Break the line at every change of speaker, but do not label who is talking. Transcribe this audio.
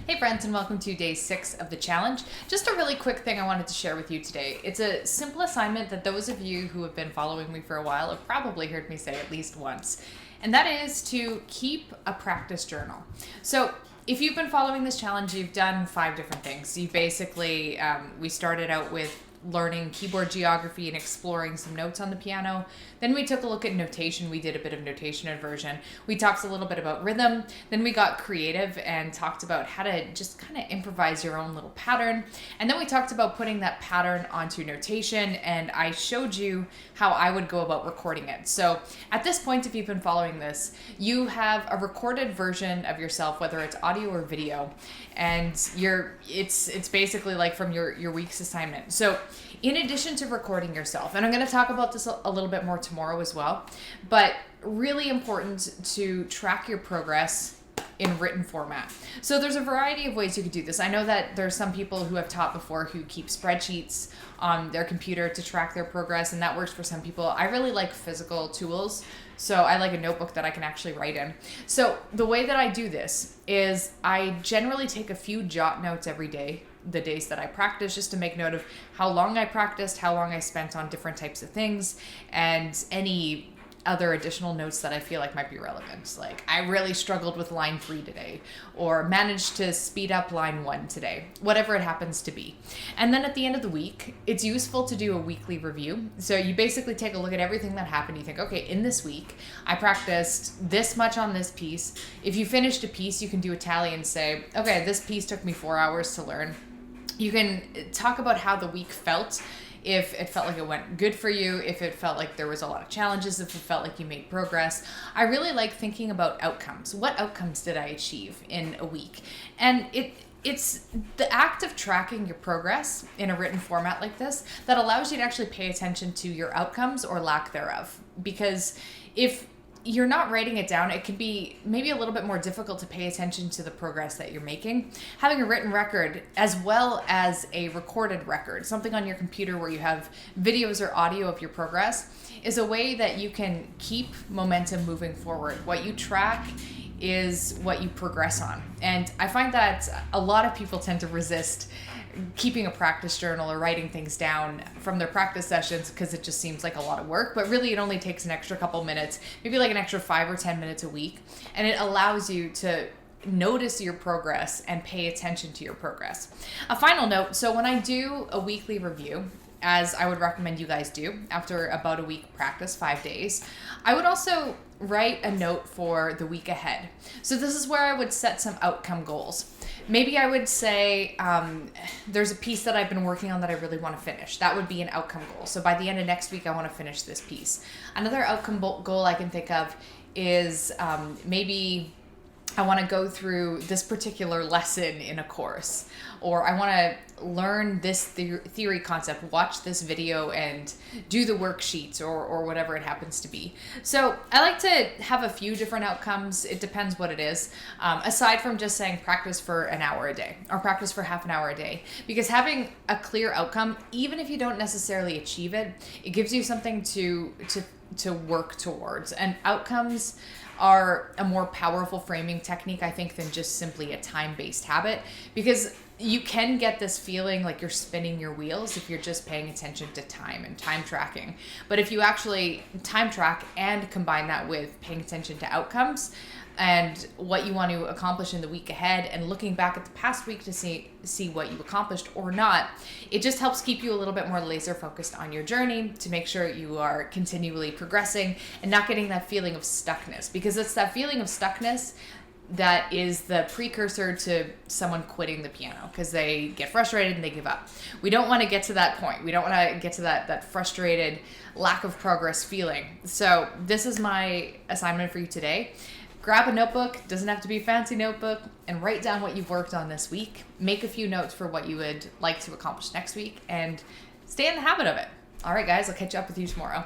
Hey friends, and welcome to day 6 of the challenge. Just a really quick thing I wanted to share with you today. It's a simple assignment that those of you who have been following me for a while have probably heard me say at least once, and that is to keep a practice journal. So if you've been following this challenge, you've done 5 different things. You basically, we started out with learning keyboard geography and exploring some notes on the piano. Then we took a look at notation. We did a bit of notation inversion. We talked a little bit about rhythm. Then we got creative and talked about how to just kind of improvise your own little pattern. And then we talked about putting that pattern onto notation, and I showed you how I would go about recording it. So at this point, if you've been following this, you have a recorded version of yourself, whether it's audio or video, and it's basically like from your week's assignment. So in addition to recording yourself, and I'm going to talk about this a little bit more tomorrow as well, but really important to track your progress in written format. So there's a variety of ways you could do this. I know that there's some people who have taught before who keep spreadsheets on their computer to track their progress, and that works for some people. I really like physical tools, so I like a notebook that I can actually write in. So the way that I do this is I generally take a few jot notes every day, the days that I practice, just to make note of how long I practiced, how long I spent on different types of things, and any other additional notes that I feel like might be relevant. Like, I really struggled with line 3 today, or managed to speed up line 1 today, whatever it happens to be. And then at the end of the week, it's useful to do a weekly review. So you basically take a look at everything that happened. You think, okay, in this week, I practiced this much on this piece. If you finished a piece, you can do a tally and say, okay, this piece took me 4 hours to learn. You can talk about how the week felt, if it felt like it went good for you, if it felt like there was a lot of challenges, if it felt like you made progress. I really like thinking about outcomes. What outcomes did I achieve in a week? And it's the act of tracking your progress in a written format like this that allows you to actually pay attention to your outcomes or lack thereof. Because if you're not writing it down, it can be maybe a little bit more difficult to pay attention to the progress that you're making. Having a written record as well as a recorded record, something on your computer where you have videos or audio of your progress, is a way that you can keep momentum moving forward. What you track is what you progress on. And I find that a lot of people tend to resist keeping a practice journal or writing things down from their practice sessions because it just seems like a lot of work, but really it only takes an extra couple minutes, maybe like an extra 5 or 10 minutes a week, and it allows you to notice your progress and pay attention to your progress. A final note, so when I do a weekly review, as I would recommend you guys do after about a week practice, 5 days, I would also write a note for the week ahead. So this is where I would set some outcome goals. Maybe I would say there's a piece that I've been working on that I really want to finish. That would be an outcome goal. So by the end of next week, I want to finish this piece. Another outcome goal I can think of is maybe I want to go through this particular lesson in a course, or I want to learn this theory concept, watch this video and do the worksheets or whatever it happens to be. So I like to have a few different outcomes. It depends what it is, aside from just saying practice for an hour a day or practice for half an hour a day, because having a clear outcome, even if you don't necessarily achieve it, it gives you something to work towards. And outcomes are a more powerful framing technique, I think, than just simply a time-based habit, because you can get this feeling like you're spinning your wheels if you're just paying attention to time and time tracking. But if you actually time track and combine that with paying attention to outcomes and what you want to accomplish in the week ahead and looking back at the past week to see what you accomplished or not, it just helps keep you a little bit more laser focused on your journey to make sure you are continually progressing and not getting that feeling of stuckness, because it's that feeling of stuckness that is the precursor to someone quitting the piano because they get frustrated and they give up. We don't want to get to that point. We don't want to get to that frustrated lack of progress feeling. So this is my assignment for you today. Grab a notebook, doesn't have to be a fancy notebook, and write down what you've worked on this week. Make a few notes for what you would like to accomplish next week, and stay in the habit of it. All right, guys, I'll catch up with you tomorrow.